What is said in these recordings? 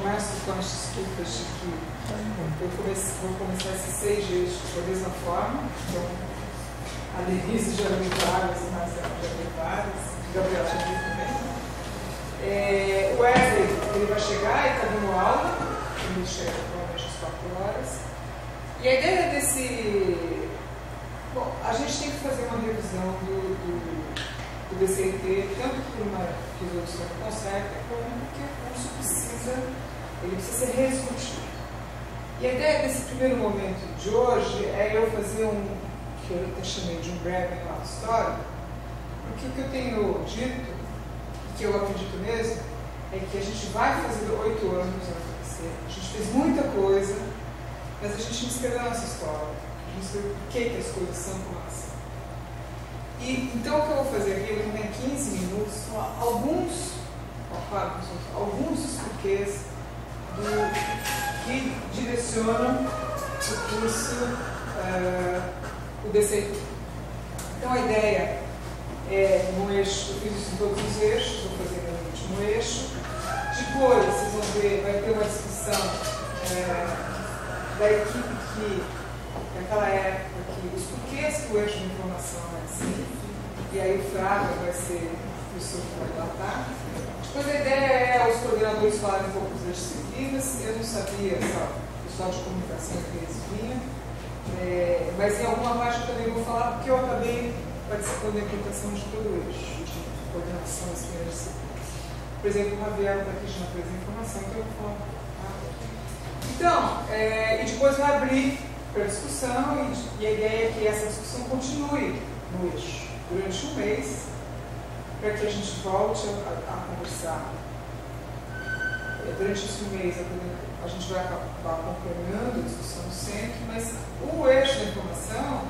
começo com as desculpas de que eu vou começar esses 6 eixos da mesma forma. Então, a Denise já viu vários, o Marcelo já viu vários, o Gabriel já viu também. O Wesley, ele vai chegar, ele está dando aula, ele chega provavelmente às 4 horas. E a ideia desse... Bom, a gente tem que fazer uma revisão do DCT, tanto por uma resolução que consegue, como porque o curso precisa, ele precisa ser rediscutido. E a ideia desse primeiro momento de hoje é eu fazer que eu até chamei de um breve relato histórico, porque o que eu tenho dito, que eu acredito mesmo, é que a gente vai fazer 8 anos na UFC, a gente fez muita coisa, mas a gente não escreveu a nossa história, a gente escreveu por que as coisas são como elas são. E, então, o que eu vou fazer aqui, eu vou ter 15 minutos, alguns dos porquês que direcionam o curso, o DCT. Então, a ideia é no eixo, eu fiz isso em todos os eixos, vou fazer no último eixo. Depois, vocês vão ver, vai ter uma discussão da equipe que, naquela época, os porquês que o eixo de informação é assim, e aí o Flávio vai ser o professor que vai relatar. Depois a ideia é os coordenadores falarem um pouco das disciplinas. Eu não sabia, o pessoal de comunicação que eles vinham, mas em alguma parte eu também vou falar, porque eu acabei participando da implantação de todo o eixo, de coordenação das primeiras disciplinas. Por exemplo, o Javier está aqui já fez a informação, então eu vou falar. Então, e depois vai abrir para discussão, e a ideia é que essa discussão continue no eixo durante um mês, para que a gente volte a conversar. Durante esse mês a gente vai acabar acompanhando a discussão do centro, mas o eixo da informação,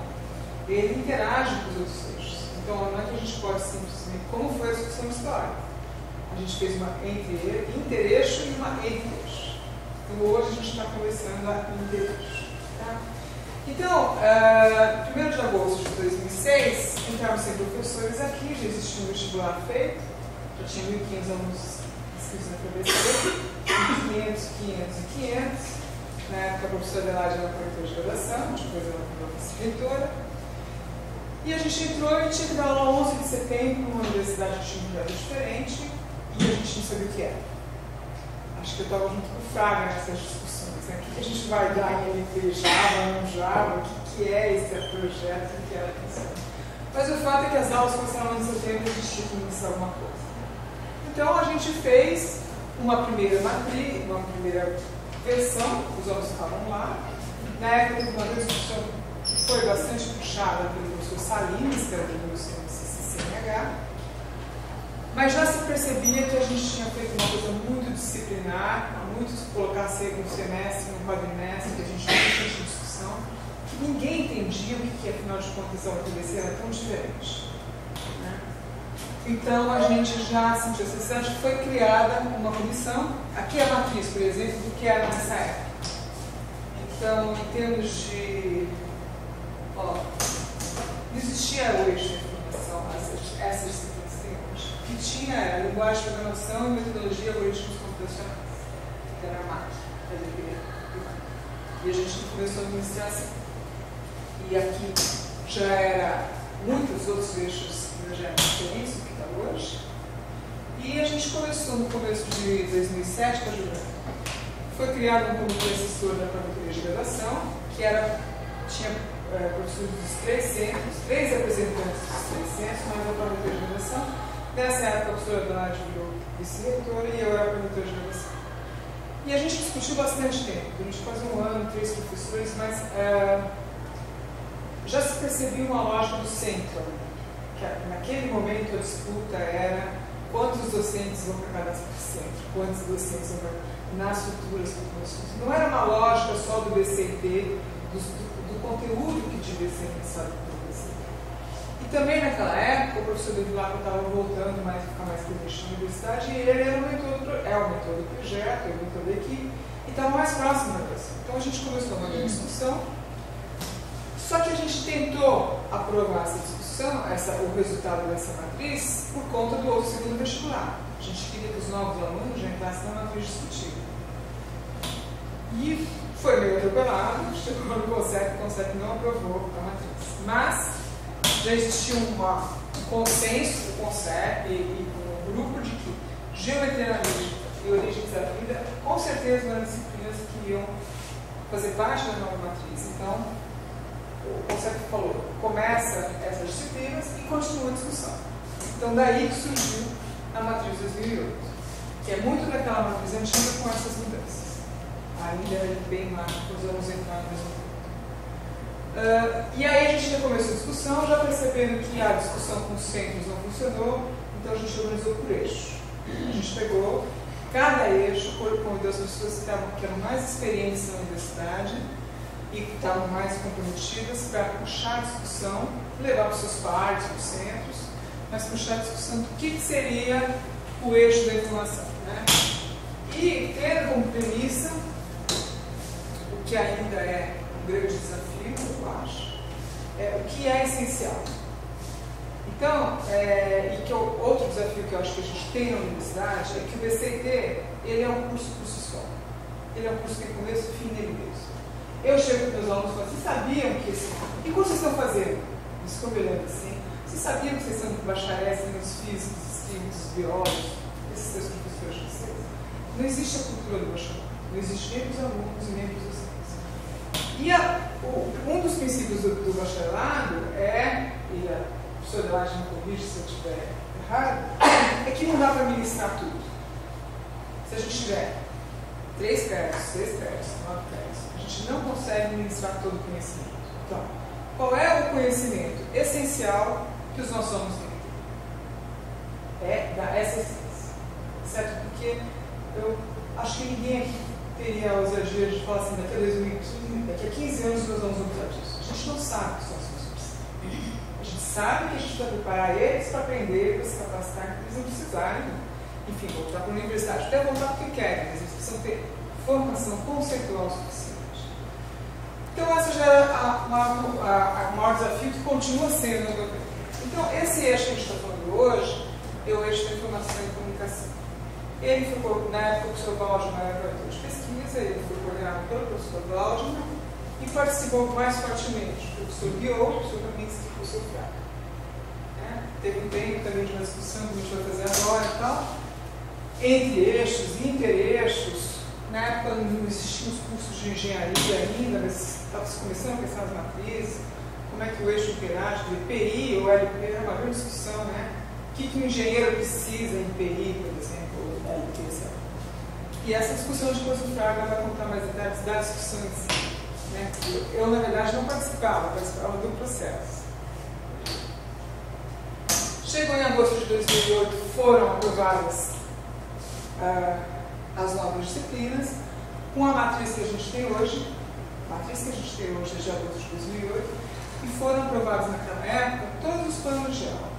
ele interage com os outros eixos. Então não é que a gente pode simplesmente, como foi a discussão histórica, a gente fez uma intereixo e uma entre-eixo. Então hoje a gente está conversando a intereixo. Tá? Então, 1º de agosto de 2006, entraram 100 professores aqui, já existia um vestibular feito, já tinha 1.500 alunos inscritos na PBC, 500, 500 e 500. Na época, a professora Adelaide era corretora de graduação, depois ela virou vice-reitora. E a gente entrou e tinha que dar aula 11 de setembro, numa universidade que tinha um projeto diferente, e a gente não sabia o que era. Acho que eu estava junto com o Fraga nessas discussões. Né? O que a gente vai dar em LP, Java, não Java, o que é esse projeto, o que era isso. Mas o fato é que as aulas começaram em setembro e a gente tinha que iniciar alguma coisa. Então a gente fez uma primeira matriz, uma primeira versão, os alunos estavam lá. Na época teve uma discussão que foi bastante puxada pelo professor Salinas, que era do meu CNH. Mas já se percebia que a gente tinha feito uma coisa muito disciplinar, muito colocar um semestre, um quadrimestre, que a gente não tinha discussão, que ninguém entendia o que afinal de contas, a PBC era tão diferente. Né? Então a gente já sentiu essa necessidade, foi criada uma comissão, aqui é a matriz, por exemplo, do que era nessa época. Então, em termos de... não existia o eixo de informação, essas disciplinas que tinha a linguagem de programação e metodologia de algoritmos computacionais, que era a MAC, e a gente começou a administrar assim. E aqui já era muitos outros eixos que já eram diferentes do que está hoje. E a gente começou no começo de 2007 com a Juliana. Foi criado um comitê assessor da promotoria de graduação, que tinha professores dos 3 centros, 3 representantes dos 3 centros, mais a promotoria de graduação. Nessa época, a professora Adelaide virou vice-reitora e eu era promotora de graduação. E a gente discutiu bastante tempo, durante quase um ano, 3 professores, mas já se percebia uma lógica do centro. Que naquele momento a disputa era quantos docentes vão para cada centro, quantos docentes vão nas futuras populações. Não era uma lógica só do BCT, do conteúdo que devia ser pensado pelo BCT. E também naquela época, o professor Bevilacqua estava voltando a ficar mais presente na universidade e ele era o mentor do projeto, o mentor da equipe, e estava mais próximo da pessoa. Então a gente começou uma grande discussão, só que a gente tentou aprovar essa discussão, o resultado dessa matriz, por conta do outro segundo vestibular. A gente queria que os novos alunos já entrassem na matriz discutida. foi meio atropelado, chegou no CONCEP, o CONCEP não aprovou a matriz. Mas já existia um consenso do CONCEP e com um grupo de que geometria analítica e origens da vida, com certeza, eram disciplinas que iam fazer parte da nova matriz. Então, o CONCEP falou, começa essas disciplinas e continua a discussão. Então, daí que surgiu a matriz 2008, que é muito daquela matriz antiga com essas mudanças. Ainda é bem lá, nós vamos entrar no mesmo tempo. E aí a gente já começou a discussão, já percebendo que a discussão com os centros não funcionou, então a gente organizou por eixo. A gente pegou cada eixo, convidou as pessoas que eram mais experientes na universidade e que estavam mais comprometidas para puxar a discussão, levar para os seus pares, para os centros, mas puxar a discussão do que seria o eixo da informação, né? E ter como premissa, o que ainda é um grande desafio, eu acho, o que é essencial. Então, e que outro desafio que eu acho que a gente tem na universidade é que o BCIT, ele é um curso por si só. Ele é um curso que tem começo, fim e meio mesmo. Eu chego para os meus alunos e falo, vocês sabiam que curso vocês estão fazendo? Eles ficam olhando assim. Vocês sabiam que vocês são bacharéis em físicos, químicos, biólogos, esses seus professores de vocês? Não existe a cultura do bacharelado. Não existe nem para os alunos e nem para os docentes. E um dos princípios do bacharelado e a professora Elaine me corrige se eu estiver errado, é que não dá para ministrar tudo. Se a gente tiver 3 créditos, 6 créditos, 9 créditos, a gente não consegue ministrar todo o conhecimento. Então, qual é o conhecimento essencial que os nossos alunos têm que ter? É da essa essência. Certo? Porque eu acho que ninguém aqui teria a ousadia de falar assim, daqui a 2015, daqui a 15 anos os meus alunos vão precisar disso. A gente não sabe o que são as pessoas. A gente sabe que a gente vai preparar eles para aprender, para se capacitar, que eles não precisarem, enfim, voltar para a universidade. Até voltar porque querem, mas eles precisam ter formação conceitual suficiente. Então, essa já é o maior desafio que continua sendo no governo. Então, esse eixo que a gente está falando hoje é o eixo da informação e comunicação. Ele foi, na época, o professor Waldman era diretor de pesquisa, ele foi coordenado pelo professor Waldman e participou mais fortemente o professor Guiot, o professor Kaminski e o professor Fraga. Teve um tempo também de uma discussão que a gente vai fazer agora e tal, entre eixos e intereixos. Na época não existiam os cursos de engenharia ainda, mas estava se começando a pensar nas matrizes, como é que o eixo interage, de PI ou LP, era uma grande discussão, né? O que um engenheiro precisa em PI, por exemplo, ou LP, etc. E essa discussão de depois o Fraga vai contar mais detalhes da discussão em si. Né? Eu, na verdade, não participava do processo. Chegou em agosto de 2008, foram aprovadas as novas disciplinas, com a matriz que a gente tem hoje, é de agosto de 2008, e foram aprovados naquela época todos os planos de aula.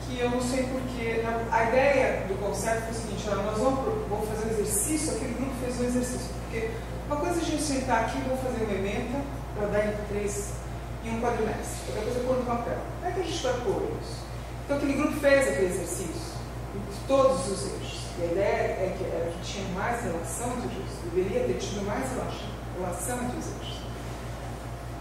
Que eu não sei porquê, a ideia do conceito foi o seguinte, nós vamos fazer um exercício, aquele grupo fez um exercício, porque uma coisa é a gente sentar aqui e vamos fazer uma ementa para dar em 3 em um quadrimestre, outra coisa é pôr no papel. Como é que a gente vai pôr isso? Então aquele grupo fez aquele exercício, todos os eixos. E a ideia é que tinha mais relação entre os eixos, deveria ter tido mais relação entre os eixos.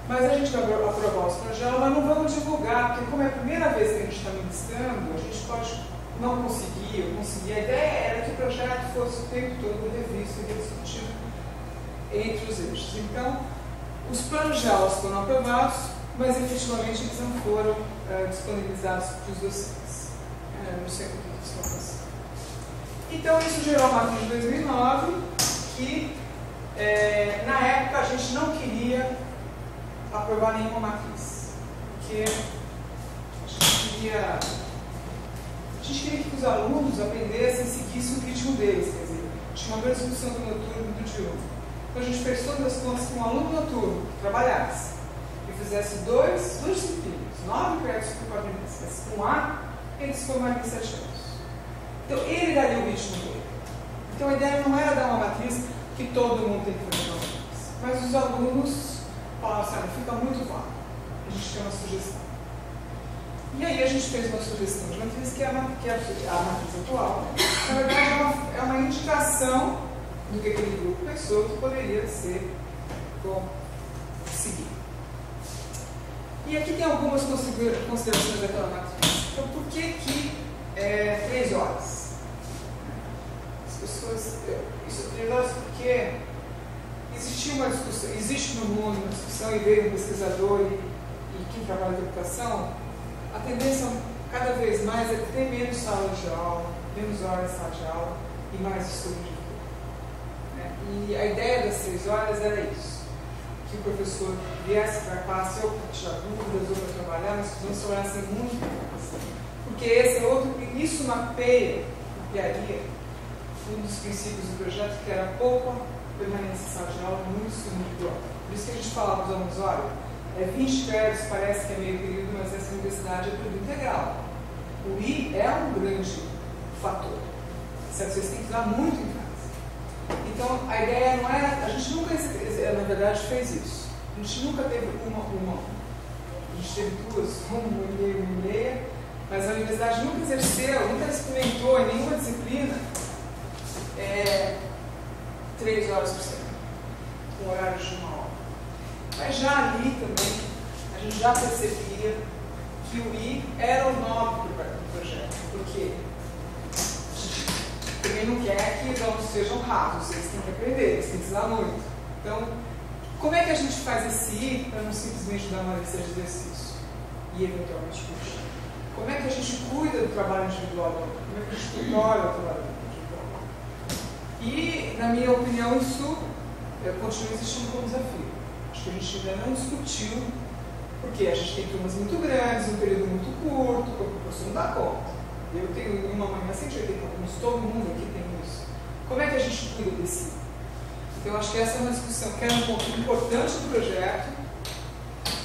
Mas a gente vai aprovar os planos de aula, mas não vamos divulgar, porque como é a primeira vez que a gente está ministrando, a gente pode não conseguir, ou conseguir. A ideia era que o projeto fosse o tempo todo revisto e rediscutido entre os eixos. Então, os planos de aula foram aprovados, mas efetivamente eles não foram disponibilizados para os docentes. Não sei por que isso aconteceu. Então, isso gerou a matriz de 2009, que na época a gente não queria aprovar nenhuma matriz, porque a gente queria que os alunos aprendessem e seguissem o ritmo deles, quer dizer, tinha uma grande discussão do noturno e do diurno. Então a gente fez todas as contas que um aluno noturno que trabalhasse e fizesse duas disciplinas, 9 créditos por quadrimestre, mas com A, ele se formaria em 7 anos. Então ele daria o ritmo dele. Então a ideia não era dar uma matriz que todo mundo tem que fazer uma matriz, mas os alunos falaram assim, fica muito vago, a gente tem uma sugestão. E aí a gente fez uma sugestão de matriz que é a matriz atual. Na verdade é uma indicação do que aquele grupo pensou que poderia ser conseguido. E aqui tem algumas considerações daquela matriz. Então, por que 3 horas? As pessoas... Isso 3 horas porque existe no mundo uma discussão, e veio um pesquisador e quem trabalha com educação, a tendência cada vez mais é ter menos sala de aula, menos horas de sala de aula e mais estudo de vida. E a ideia das 3 horas era isso, que o professor viesse para a classe ou para tirar dúvidas ou para trabalhar, mas que não sobrassem muito mais. Porque esse é outro, isso mapearia um dos princípios do projeto, que era pouca permanência em sala de aula, muito estudo individual. Por isso que a gente falava para os alunos, olha, 20 créditos parece que é meio período, mas essa universidade é tudo integral. O I é um grande fator. Certo? Vocês têm que estudar muito em casa. Então, a ideia não era... A gente nunca, na verdade, fez isso. A gente nunca teve uma. A gente teve 2, 1,5, mas a universidade nunca exerceu, nunca experimentou em nenhuma disciplina 3 horas por semana, com horários de 1 hora. Mas já ali também, a gente já percebia que o I era o nobre do projeto, porque a gente também não quer que os alunos sejam rasos, eles têm que aprender, eles têm que estudar muito. Então, como é que a gente faz esse I para não simplesmente dar uma lista de exercício e eventualmente puxar? Como é que a gente cuida do trabalho individual? Como é que a gente tutora o trabalho individual? E, na minha opinião, isso continua existindo como desafio. Acho que a gente ainda não discutiu, porque a gente tem turmas muito grandes, um período muito curto, o professor não dá conta. Eu tenho uma manhã 180 alunos, todo mundo aqui tem isso. Como é que a gente cuida desse? Então, acho que essa é uma discussão que é um ponto importante do projeto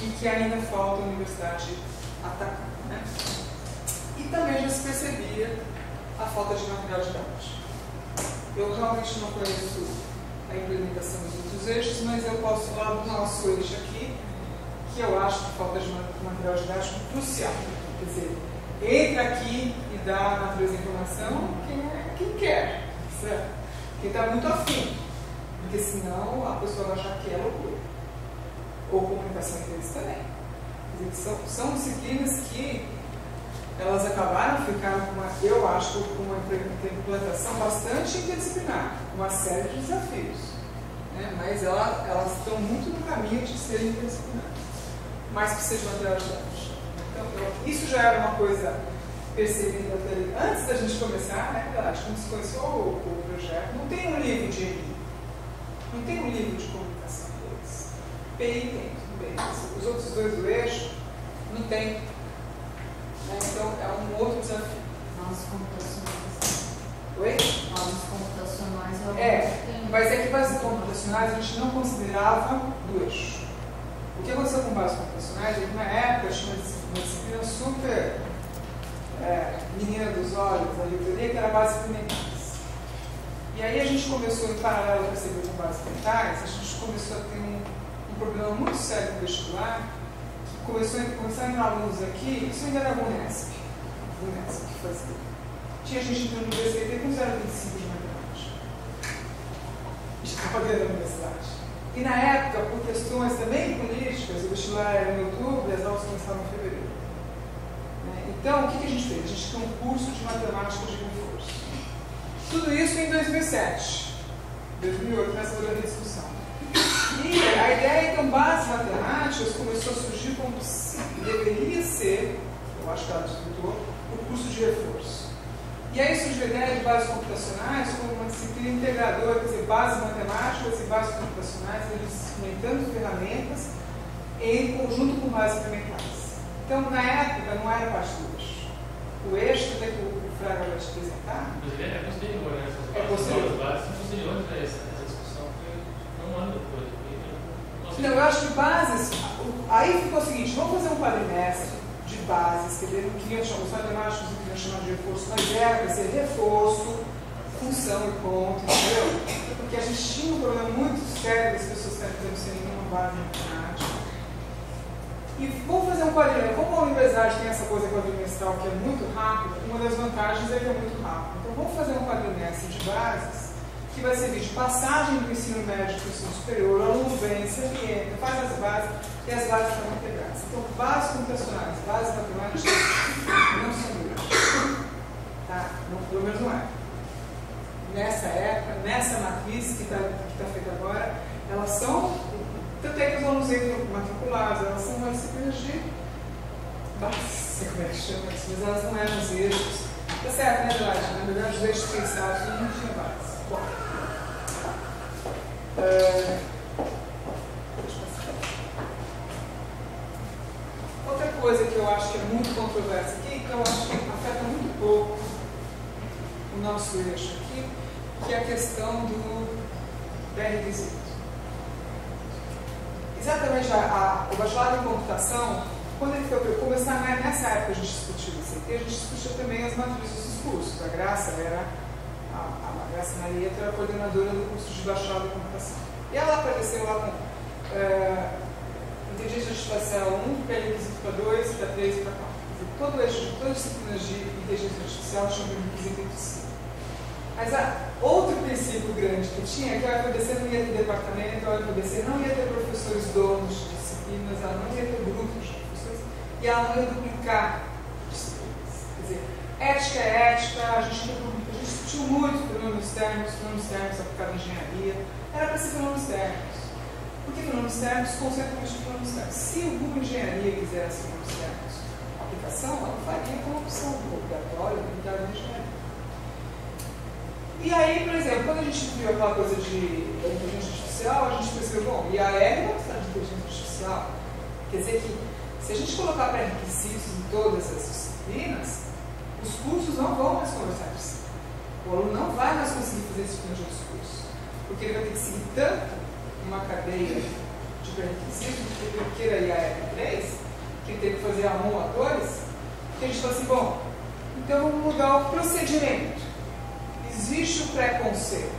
e que ainda falta a universidade atacar. Né? E também já se percebia a falta de material didático. Eu realmente não conheço a implementação dos outros eixos, mas eu posso falar do nosso eixo aqui, que eu acho que falta de material didático crucial. Quer dizer, entra aqui e dá a natureza da informação quem quer, certo? Quem está muito afim, porque senão a pessoa vai achar que é loucura. Ou comunicação deles também. Quer dizer, são disciplinas que elas acabaram ficando com eu acho, com uma implementação bastante interdisciplinar, uma série de desafios. Né? Mas elas estão muito no caminho de serem interdisciplinares. Mas precisa de material didático. Então, isso já era uma coisa percebida antes da gente começar, né? Acho que quando se conheceu o projeto, não tem um livro de EPI, não tem um livro de comunicação deles. PI tem, tudo bem. Os outros 2 do eixo não tem. Então, é um outro desafio. Bases computacionais. Oi? Bases computacionais mas é que bases computacionais a gente não considerava do eixo. O que aconteceu com bases computacionais é que na época tinha uma disciplina super menina dos olhos, a reitoria, que era bases experimentais. E aí a gente começou, em paralelo a perceber com bases experimentais, a gente começou a ter um problema muito sério no vestibular, começaram a entrar alunos aqui, isso ainda era a Vunesp que fazia. Tinha gente entrando no VCT com 0,25 de matemática. Estava dentro da universidade. E na época, por questões também políticas, o vestibular era em outubro e as aulas começavam em fevereiro. Então, o que a gente fez? A gente tinha um curso de matemática de reforço. Tudo isso em 2007. 2008, nessa outra discussão. E a ideia, então, bases matemáticas começou a surgir como deveria ser, eu acho que ela disputou, o curso de reforço. E aí surgiu a ideia de bases computacionais como uma disciplina integradora, quer dizer, bases matemáticas e bases computacionais, eles experimentando ferramentas em conjunto com bases experimentais. Então, na época, não era parte do eixo. O eixo, até que o Fraga vai te apresentar. É posterior, né? É posterior. Bases posteriores a essa discussão, foi um ano depois. Não, eu acho que bases. Aí ficou o seguinte: vamos fazer um quadrimestre de bases, que não queriam chamar, os matemáticos não queriam chamar de reforço, mas era para ser reforço, função e ponto, entendeu? Porque a gente tinha um problema muito sério das pessoas estarem sem nenhuma base matemática. E vamos fazer um quadrimestre. Como a universidade tem essa coisa quadrimestral que é muito rápida, uma das vantagens é que é muito rápido. Então vamos fazer um quadrimestre de bases que vai servir de passagem do ensino médio para o ensino superior. O aluno vem, se ambienta, faz as bases, e as bases estão integradas. Então, bases computacionais, bases matemáticas, não são duras. Tá? Não, pelo menos não é. Nessa época, nessa matriz que está feita agora, elas são, tanto é que os alunos entram matriculados, elas são uma disciplina de base, não sei como é que chama isso, mas elas não eram os eixos. Tá certo, né, Adelaide? Na verdade, os eixos pensados não tinha base. Bom. Outra coisa que eu acho que é muito controversa aqui, que eu acho que afeta muito pouco o nosso eixo aqui, que é a questão do pré-requisito. Exatamente o bacharelado em computação, quando ele foi começar nessa época a gente discutiu isso aqui, a gente discutiu também as matrizes dos cursos. A Graça era, a Graça Marieta era a coordenadora do curso de bacharelado em computação. E ela apareceu lá com inteligência artificial 1, pré-requisito para 2, para 3 e para 4. Todo eixo, todas as disciplinas de inteligência artificial tinham um requisito entre si. Mas outro princípio grande que tinha é que a UFABC não ia ter departamento, a UFABC não ia ter professores donos de disciplinas, ela não ia ter grupos de professores e ela não ia duplicar disciplinas. Quer dizer, ética é ética, a gente discutiu muito fenômenos térmicos aplicados em engenharia, era para ser fenômenos térmicos. Por que fenômenos térmicos? Conceitualmente de fenômenos térmicos. Se o grupo de engenharia quisesse fenômenos térmicos, a aplicação, ela faria como opção obrigatória da engenharia. E aí, por exemplo, quando a gente viu aquela coisa de inteligência artificial, a gente percebeu, bom, e a R não precisa de inteligência artificial. Quer dizer que, se a gente colocar pré-requisitos em todas as disciplinas, os cursos não vão mais conversar entre si. O aluno não vai mais conseguir fazer disciplina de outros cursos. Porque ele vai ter que seguir tanto uma cadeia de pré-requisitos, que ele queira ir a R3, que ele tem que fazer a 1 ou a 2, que a gente fala assim, bom, então vamos mudar o procedimento. Existe o preconceito,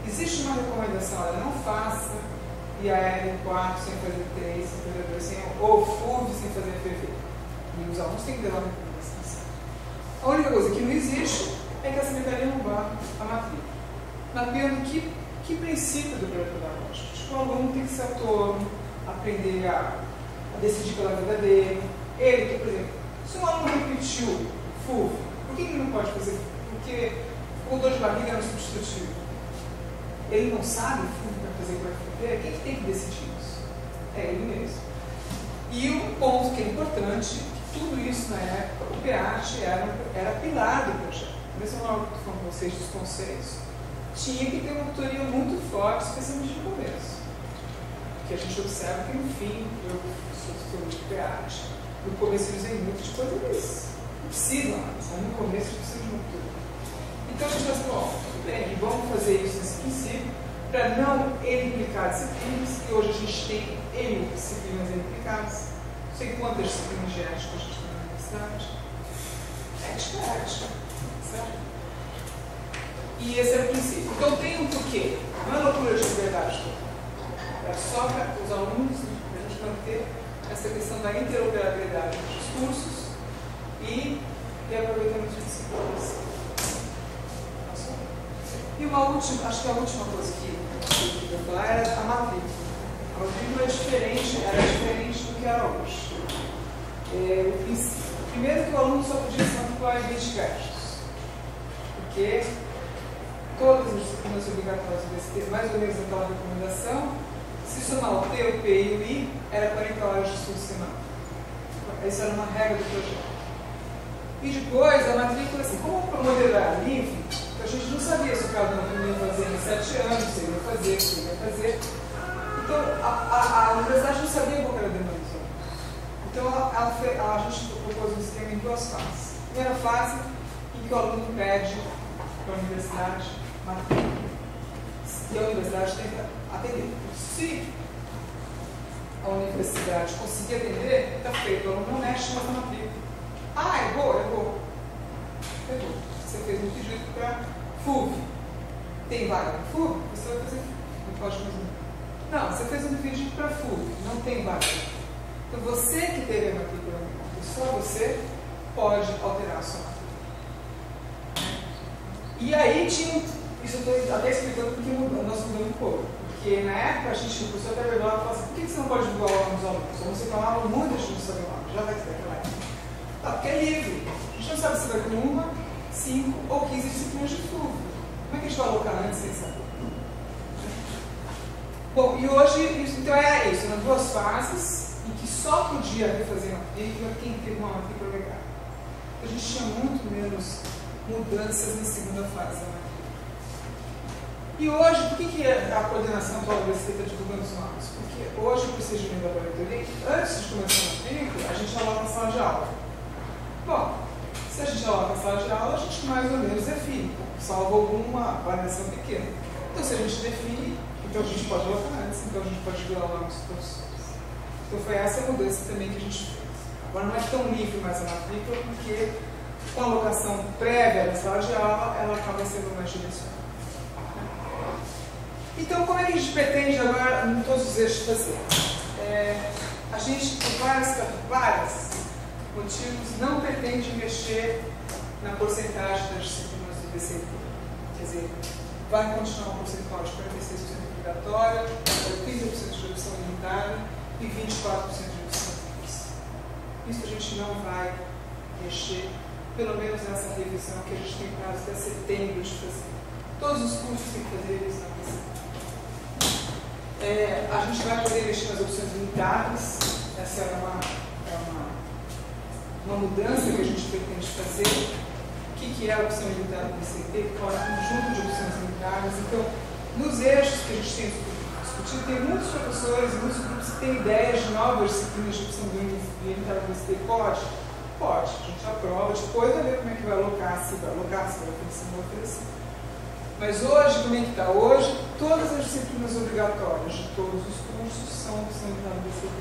existe uma recomendação, olha, não faça IAR4 sem fazer 3, sem fazer 2, ou FUV sem fazer PV. E os alunos têm que levar a recomendação. A única coisa que não existe é que a secretaria não vá a matrícula. Mapeando que princípio do projeto pedagógico. Tipo, o aluno tem que ser autônomo, aprender a decidir pela vida dele. Ele, por exemplo, se um aluno repetiu FUV, por que ele não pode fazer FUV? Porque o dor de barriga não é substitutivo. Ele não sabe FUV para fazer com FUV, quem que tem que decidir isso? É ele mesmo. E um ponto que é importante, que tudo isso na época, o PEAT era pilar do projeto. Mesmo na hora que eu estou falando com vocês dos conceitos, tinha que ter uma tutoria muito forte, especialmente no começo. Porque a gente observa que no fim, eu sou tutor de PEAT, no começo eles usam muito de coisa, eles não precisam, mas no começo eles precisam de uma tutoria. Então a gente fala assim, bom, tudo bem, vamos fazer isso nesse princípio, para não implicar disciplinas, e hoje a gente tem disciplinas implicadas. Não sei quantas disciplinas de ética a gente tem na universidade. Ética é ética, certo? E esse é o princípio. Então tem um porquê, não é loucura de liberdade. É só para os alunos, a gente manter essa questão da interoperabilidade dos cursos e aproveitamento de disciplinas. E uma última, acho que a última coisa que eu queria falar era a matrícula. A matrícula era diferente do que era hoje. Primeiro que o aluno só podia se matricular em 20 créditos. Porque todas as disciplinas obrigatórias do ST, mais ou menos aquela recomendação, se somar o T, o P e o I, era 40 horas de estudo semana. Essa era uma regra do projeto. E depois, a matrícula, assim, como o modelo era livre, a gente não sabia se o cada um ia fazer em 7 anos, se ele ia fazer, se ele ia fazer. Então, a universidade não sabia qual era a demanda dos alunos. Então, a gente propôs um esquema em 2 fases. Primeira fase, em que o aluno pede para a universidade matrícula. E a universidade tem que atender. Se a universidade conseguir atender, está feito. O aluno não mexe mais na matrícula. Ah, errou. Você fez um pedido para FUV. Tem vaga para FUV? Você vai fazer FUV. Não pode mais não, você fez um pedido para FUV. Não tem vaga. Então você que teve a matrícula, só você pode alterar a sua matrícula. E aí tinha Isso eu estou até explicando porque nós mudamos um pouco. Porque na época a gente, o professor até veio lá e falou assim, por que você não pode divulgar o nome dos alunos? Ou você falava muito, a gente não sabe o nome, já vai ter aquela época. Ah, porque é livre. A gente não sabe se vai ter 1, 5 ou 15 disciplinas de fluxo. Como é que a gente vai alocar antes sem saber? Bom, e hoje, então é isso, eram 2 fases, em que só podia refazer matrícula quem teve uma matrícula legal. A gente tinha muito menos mudanças na segunda fase da matrícula. E hoje, por que a coordenação atual do BC está divulgando os nomes? Porque hoje o procedimento da valetoria, antes de começar a matrícula, a gente aloca a sala de aula. Bom, se a gente aloca a sala de aula, a gente mais ou menos define, salvo alguma variação pequena. Então, se a gente define, então a gente pode alocar antes, então a gente pode divulgar o nome dos professores. Então foi essa a mudança também que a gente fez. Agora não é tão livre mais a matrícula, porque com a alocação prévia da sala de aula, ela acaba sendo mais direcionada. Então, como é que a gente pretende agora, em todos os eixos, fazer? A gente, por vários motivos, não pretende mexer na porcentagem das disciplinas do BCT. Quer dizer, vai continuar um percentual de 46% obrigatória, 30% de redução limitada e 24% de redução fixa. Isso a gente não vai mexer, pelo menos nessa revisão que a gente tem prazo até setembro de fazer. Todos os cursos têm que fazer revisão nesse ano. A gente vai poder mexer nas opções limitadas. Essa é uma mudança que a gente pretende fazer. O que é a opção limitada do BCT? Qual é o conjunto de opções limitadas? Então, nos eixos que a gente tem discutido, tem muitos professores, muitos grupos que têm ideias de novas disciplinas de opção limitada do BCT. Pode? Pode. A gente aprova, depois vai ver como é que vai alocar, se vai oferecer, não vai oferecer. Mas hoje, como é que está? Hoje, todas as disciplinas obrigatórias de todos os cursos são opção limitada do BCT.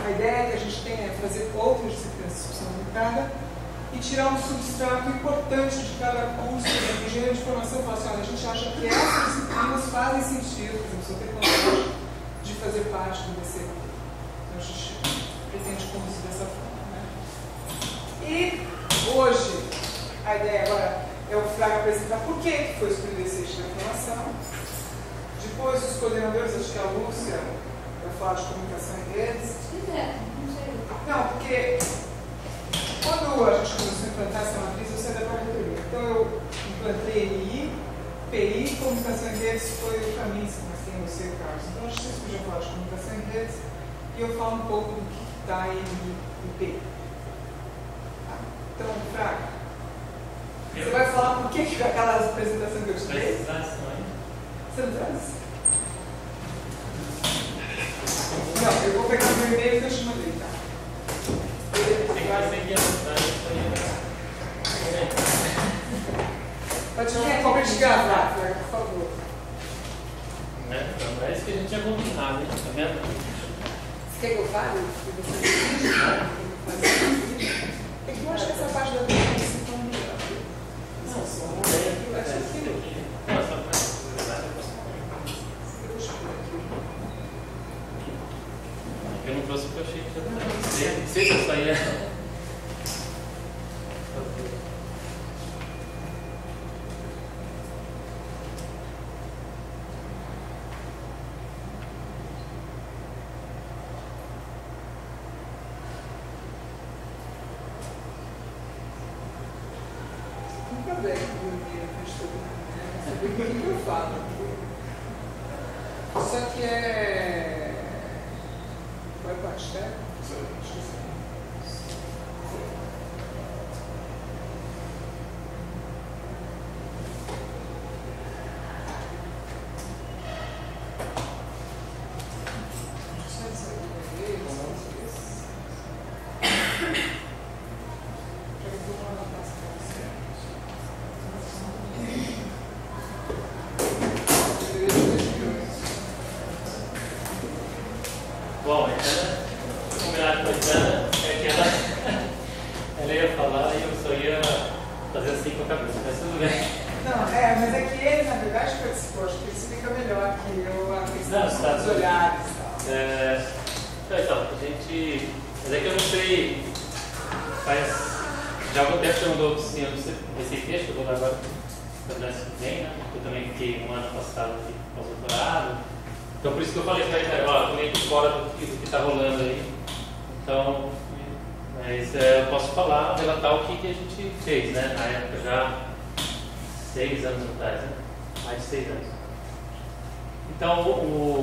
A ideia que a gente tem é fazer outras disciplinas de opção limitada e tirar um substrato importante de cada curso. A engenharia de formação fala assim, olha, a gente acha que essas disciplinas fazem sentido, por exemplo, sua tecnologia, de fazer parte do BCT. Então a gente pretende conduzir dessa forma. Né? E hoje, a ideia agora é o Fraga apresentar por que foi escolhido esse eixo da informação. Depois, os coordenadores, acho que a Lúcia vai falar de comunicação em redes. Não, porque quando a gente começou a implantar essa matriz, eu saí da corretoria. Então, eu implantei NI, PI, comunicação em redes foi o caminho, mas tem você e o Carlos. Então, acho que vocês podiam falar de comunicação em redes e eu falo um pouco do que está em NI e PI. Tá? Então, Fraga. Você vai falar por que aquela apresentação que eu te dei? Você não traz? Não, eu vou pegar o meu e-mail e eu te mandei, tá? Pode compartilhar, Flávia, por favor. Não é isso que a gente tinha combinado, hein? Tá vendo? Você quer que eu fale? É que eu acho que essa parte da vida é tão melhor. Não, só uma ideia aqui, vai ser aquilo. Eu não trouxe porque eu achei que já estava. Sei que eu só ia. Nunca bem que saber o que eu falo. Só que é. Vai parte, tá? Bom, então, combinado com a Itana é que ela ia falar e eu só ia fazer assim com a cabeça, mas tudo bem. Não, mas é que ele, na verdade, participou, acho que ele explica melhor que eu a questão dos olhares e tal. Então, a gente. Mas é que eu não sei. Faz. Já há algum tempo que eu não dou oficina esse texto, eu vou dar agora mudança que vem, né? Eu também fiquei um ano passado aqui pós-doutorado. Então por isso que eu falei para ele, ó, tô meio fora do que está rolando aí. Então, mas eu posso falar, relatar o que a gente fez, né? Na época já 6 anos atrás, né? Mais de 6 anos. Então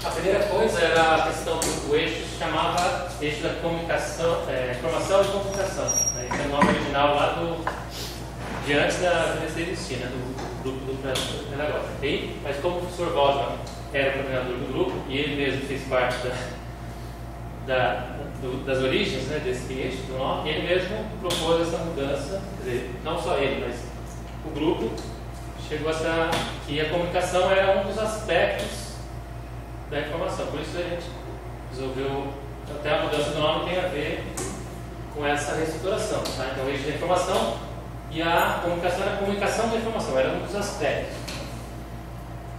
a primeira coisa era a questão do eixo, se chamava eixo da comunicação, informação e comunicação. Né? Esse é o nome original lá de antes da UNEST existir, né? do grupo do projeto pedagógico. Mas como o professor Waldman era o coordenador do grupo e ele mesmo fez parte das origens, né, desse eixo do nome, ele mesmo propôs essa mudança, quer dizer, não só ele, mas o grupo chegou a que a comunicação era um dos aspectos da informação. Por isso a gente resolveu, até a mudança do nome tem a ver com essa reestruturação. Tá? Então o eixo da informação e a comunicação era a comunicação da informação, era um dos aspectos.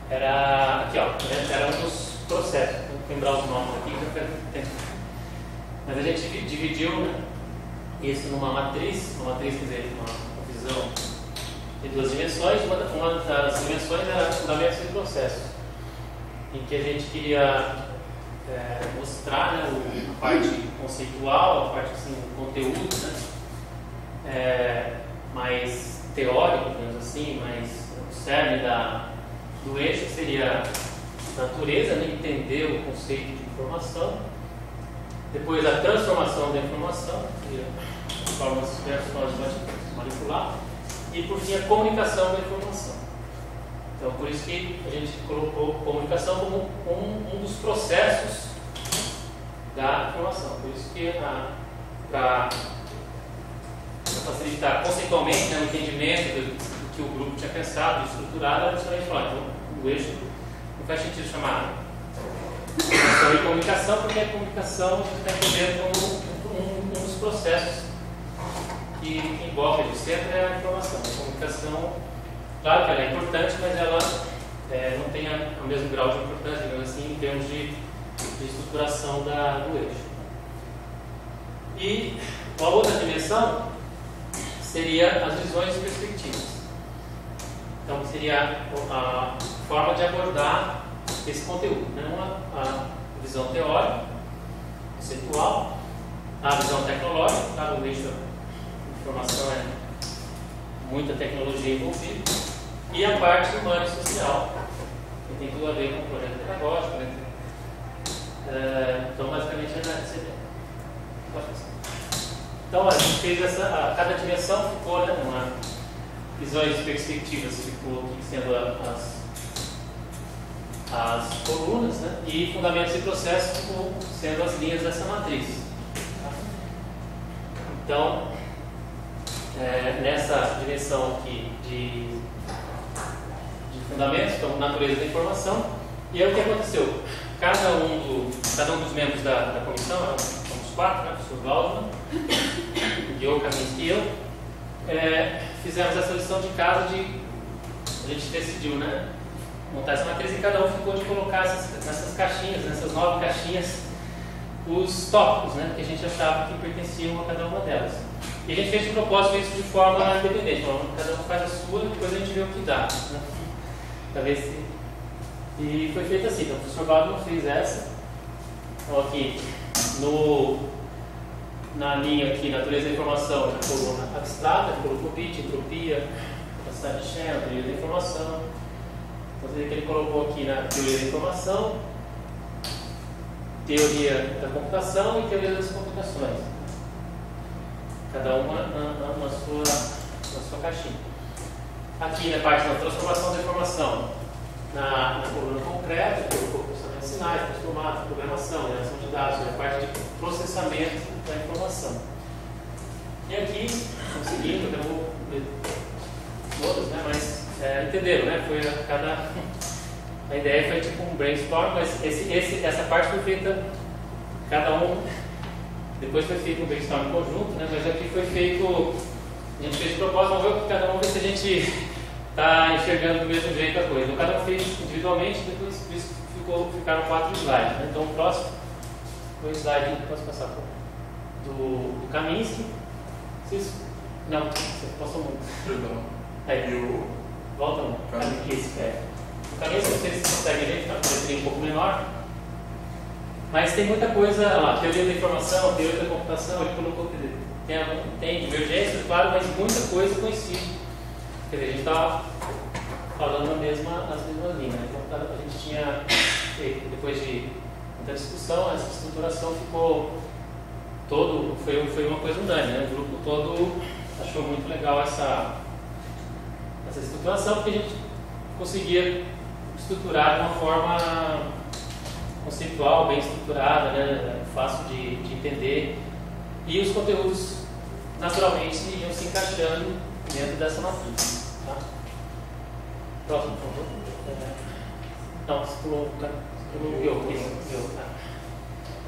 Era aqui, ó, era um dos processos. Vou lembrar os nomes aqui que eu quero tempo. Mas a gente dividiu, né, isso numa matriz, quer dizer, uma visão de 2 dimensões. Uma das dimensões era fundamentos e processos, em que a gente queria mostrar, né, a parte conceitual, a parte assim, do conteúdo, né, mais teórico, digamos assim, mais o cerne do eixo seria a natureza, né, entender o conceito de informação. Depois a transformação da informação, que é formas diversas de manipular. E por fim a comunicação da informação. Então por isso que a gente colocou comunicação como um dos processos da informação. Por isso que para facilitar conceitualmente, né, o entendimento do que o grupo tinha pensado, estruturado, era justamente falar, então o eixo não faz sentido chamar informação e comunicação, porque a comunicação está entendendo como um dos processos que envolve o centro é a informação. A comunicação, claro que ela é importante, mas ela não tem o mesmo grau de importância, digamos assim, em termos de estruturação do eixo. E a outra dimensão seria as visões e perspectivas. Então, seria a forma de abordar esse conteúdo, né? A visão teórica, conceitual, a visão tecnológica, claro, o eixo de informação é muita tecnologia envolvida, e a parte humana e social, que tem tudo a ver com o projeto pedagógico, né? Então, basicamente, é essa ideia. Então, a gente fez cada dimensão ficou, né, uma visões e perspectivas, ficou aqui sendo as colunas, né, e fundamentos e processos ficou sendo as linhas dessa matriz. Então, nessa dimensão aqui de fundamentos, então natureza da informação, e aí o que aconteceu? Cada um dos membros da comissão, somos 4, né, o professor Waldman, eu, Kaminski e eu, fizemos essa lição de casa a gente decidiu, né, montar essa matriz e cada um ficou de colocar nessas caixinhas, nessas 9 caixinhas, os tópicos, né, que a gente achava que pertenciam a cada uma delas. E a gente fez de propósito isso de forma independente, cada um faz a sua e depois a gente vê o que dá. Né, para ver se... E foi feito assim, então o professor Waldman fez essa. Então aqui, na linha aqui, natureza da informação, na coluna abstrata, colocou bit, entropia, capacidade de Shannon, teoria da informação. Então que ele colocou aqui na teoria da informação, teoria da computação e teoria das comunicações. Cada uma na sua caixinha. Aqui na parte da transformação da informação, na coluna concreta, colocou processamento de sinais, transformado, programação, geração de dados, a parte de processamento da informação. E aqui, conseguindo, eu vou ler todas, né, mas entenderam, né? Foi a ideia foi tipo um brainstorm, mas essa parte foi feita, cada um, depois foi feito um brainstorm conjunto, né? Mas aqui foi feito, a gente fez de propósito, vamos ver que cada um, ver se a gente está enxergando do mesmo jeito a coisa. Então, cada um fez individualmente, depois ficaram 4 slides. Né? Então, o próximo foi o slide, posso passar do Kaminski. Não, você passou muito. Aí, volta um caminho que esse é. O caminho, se vocês conseguem ver, está um pouco menor. Mas tem muita coisa lá, teoria da informação, teoria da computação, ele colocou que tem divergências, claro, mas muita coisa coincide. Quer dizer, a gente está falando as mesmas linhas. Então a gente tinha, depois de muita discussão, essa estruturação ficou foi uma coisa unânime, né? O grupo todo achou muito legal essa estruturação, porque a gente conseguia estruturar de uma forma conceitual, bem estruturada, né? Fácil de entender, e os conteúdos naturalmente iam se encaixando dentro dessa matriz. Tá? Próximo, por favor. Não, você pulou o Guiô.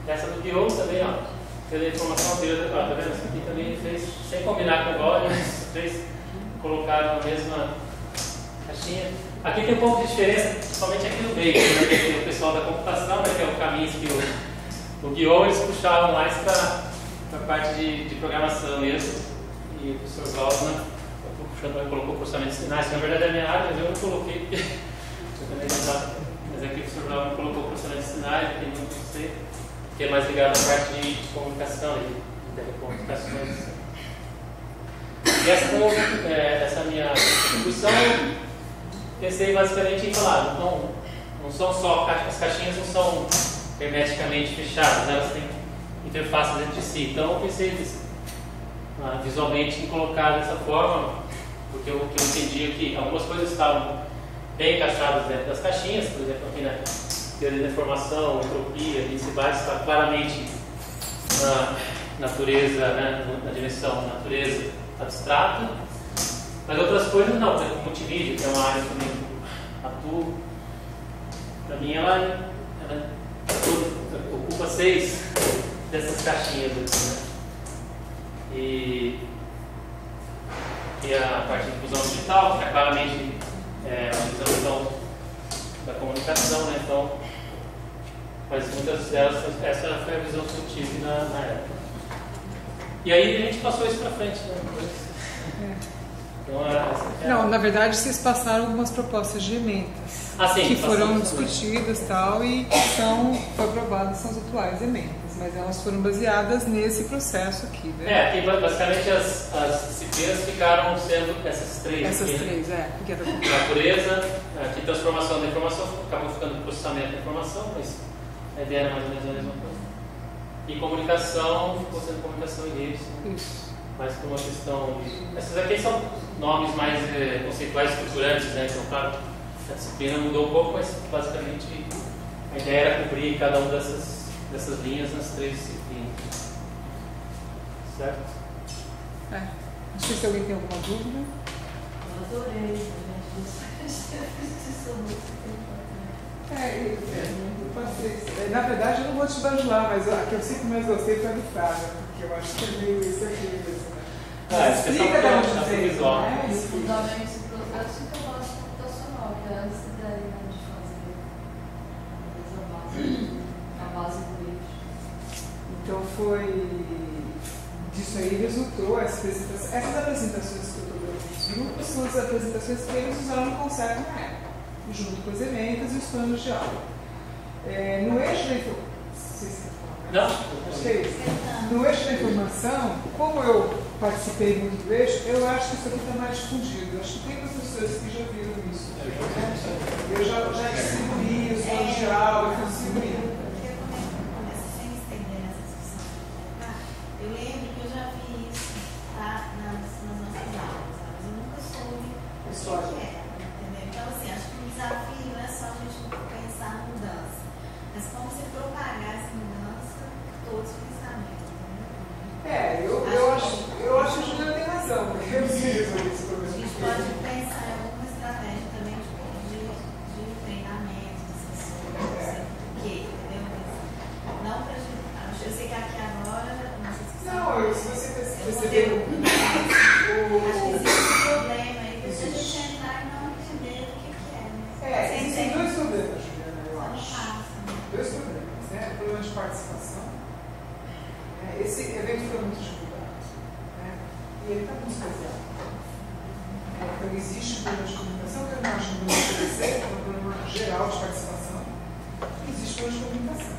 Essa do Guiô também, ó. Teoria da informação, teoria da... Tá vendo? Essa aqui também ele fez, sem combinar com o Gório, os três colocaram na mesma caixinha. Aqui tem um pouco de diferença, principalmente aqui no meio, né? Tem o pessoal da computação, né? Que é o caminho que o Guiô eles puxavam mais para a parte de programação mesmo. E o professor Galdman colocou processamento de sinais, que na verdade é a minha área, mas eu não coloquei, porque eu também não estava. Mas aqui o professor Galdman colocou processamento de sinais, tem muito que ser, que é mais ligado à parte de comunicação, de telecomunicações. E essa minha contribuição, eu pensei basicamente em falar, não são só, as caixinhas não são hermeticamente fechadas, elas têm interfaces entre si. Então eu pensei visualmente em colocar dessa forma, porque eu entendia que algumas coisas estavam bem encaixadas dentro das caixinhas, por exemplo, aqui na teoria da informação, entropia, principais, está claramente na natureza, né, na dimensão natureza abstrata, mas outras coisas não, por exemplo, multimídia, que é uma área que eu atuo, para mim ela ocupa 6 dessas caixinhas aqui, né? E a parte de inclusão digital, que é claramente uma visão da comunicação, né? Então, mas muitas delas, essa foi a visão que eu tive na época. E aí a gente passou isso para frente, né? Então, não, na verdade vocês passaram algumas propostas de emendas que foram discutidas tal, e que foram aprovadas, são as atuais emendas, mas elas foram baseadas nesse processo aqui, né? Aqui basicamente as disciplinas ficaram sendo essas três. Essas aqui, três, né? Porque é natureza, aqui transformação da informação, acabou ficando processamento da informação, mas a ideia era mais ou menos a mesma coisa. E comunicação, ficou sendo comunicação em redes. Isso. Mas por uma questão de... Essas aqui são nomes mais conceituais, estruturantes, né? Então, claro, a disciplina mudou um pouco, mas basicamente a ideia era cobrir cada uma dessas linhas nas 3 disciplinas. Certo? Não sei se alguém tem alguma dúvida. Eu adorei, gente. Eu passei. Na verdade, eu não vou te bajular, mas a que eu sempre mais gostei foi a do Fraga, porque eu acho que é meio isso aqui mesmo, né? Explica da onde veio, visual. né? Esse fundamento de processo que eu gosto computacional, que é essa ideia, né, de fazer a base do eixo. Então disso aí resultou essas apresentações que eu estou dando nos grupos, são as apresentações que eles usaram no conceito na época, junto com as emendas e os planos de aula. No eixo da informação, no eixo da informação, como eu participei muito do eixo, eu acho que isso aqui está mais difundido. Eu acho que tem professores que já viram isso. Eu já distribuí os planos de aula, eu distribuí. Eu lembro que eu já vi isso nas nossas aulas, mas eu nunca soube o que era, entendeu? Então, assim, acho que o desafio não é só a gente pensar na mudança, mas como se propagar essa mudança por todos os pensamentos, entendeu? Eu acho que a Juliana tem razão, porque eu preciso disso. A gente pode pensar em alguma estratégia também de treinamento, de sessões, não sei o quê, entendeu? Mas não para a gente. Eu sei que aqui agora. Não, se você percebeu, acho que existe um problema aí, que se a gente entrar e não entender o que é, né? Existem 2 problemas, Juliana, eu Não acho. passa, né? 2 problemas, né? O problema de participação. Esse evento foi muito divulgado, né? E ele está muito especial. Foi existe um problema de comunicação, que eu não acho que não é um problema geral de participação. Existe um problema de comunicação.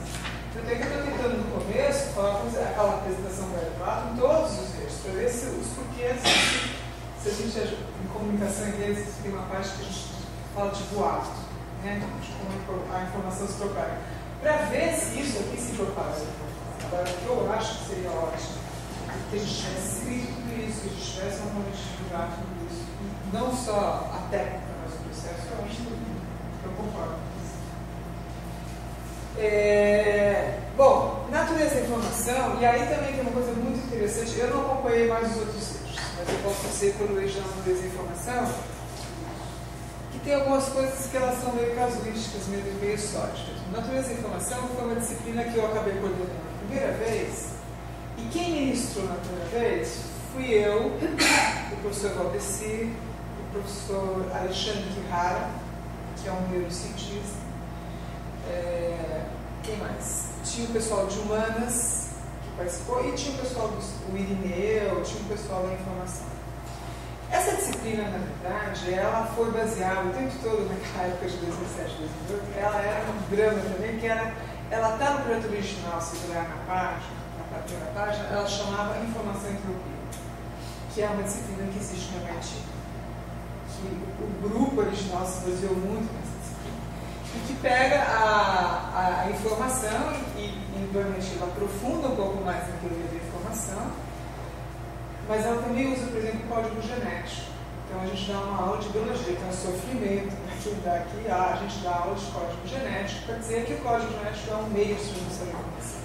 Tanto é que eu estou tentando no começo falar aquela apresentação do L4 em todos os eixos, para ver se os porquês, se a gente em comunicação inglesa tem uma parte que a gente fala de boato, né? De como a informação se propaga. Para ver se isso aqui se propaga. Agora, o que eu acho que seria ótimo é que a gente tivesse escrito tudo isso, que a gente tivesse uma forma de divulgar tudo isso. E não só a técnica, mas o processo, eu acho que eu concordo com isso. Bom, natureza da informação, e aí também tem uma coisa muito interessante, eu não acompanhei mais os outros eixos, mas eu posso dizer pelo eixo da natureza da informação, que tem algumas coisas que elas são meio casuísticas, meio sóticas. Natureza da informação foi uma disciplina que eu acabei coordenando a primeira vez, e quem ministrou na primeira vez fui eu, o professor Valdeci, o professor Alexandre Quirrara, que é um neurocientista. Quem mais? Tinha o pessoal de humanas que participou e tinha o pessoal do Irineu, tinha o pessoal da informação. Essa disciplina, na verdade, ela foi baseada o tempo todo naquela época de 2007, 2008. Ela era um drama também, que ela está no projeto original, se virar na página, na primeira página, ela chamava Informação e Entropia, que é uma disciplina que existe no MIT. Que o grupo original se baseou muito nessa disciplina. E que pega a informação e obviamente, ela aprofunda um pouco mais na teoria da informação, mas ela também usa, por exemplo, o código genético. Então, a gente dá uma aula de biologia, que é um sofrimento, a gente dá aula de código genético, para dizer que o código genético é um meio de transmissão de informação.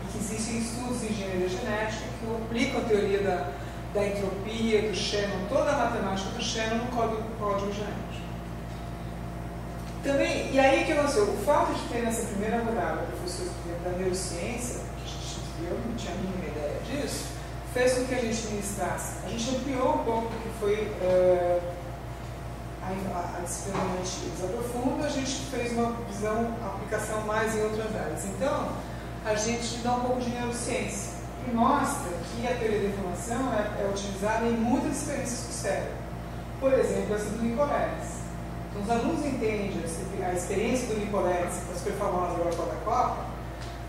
E que existem estudos de engenharia genética que aplicam a teoria da entropia, do Shannon, toda a matemática do Shannon no código genético. Também, e aí o que aconteceu? O fato de ter nessa primeira rodada professores da neurociência, que eu não tinha a mínima ideia disso, fez com que a gente ministrasse. A gente ampliou um pouco o que foi a disciplina de aprofunda, a gente fez uma visão, aplicação mais em outras áreas. Então, a gente dá um pouco de neurociência e mostra que a teoria da informação é utilizada em muitas experiências do cérebro. Por exemplo, essa do Nicoleles. Então, os alunos entendem a experiência do Nicoleles, a super famosa agora da Copa,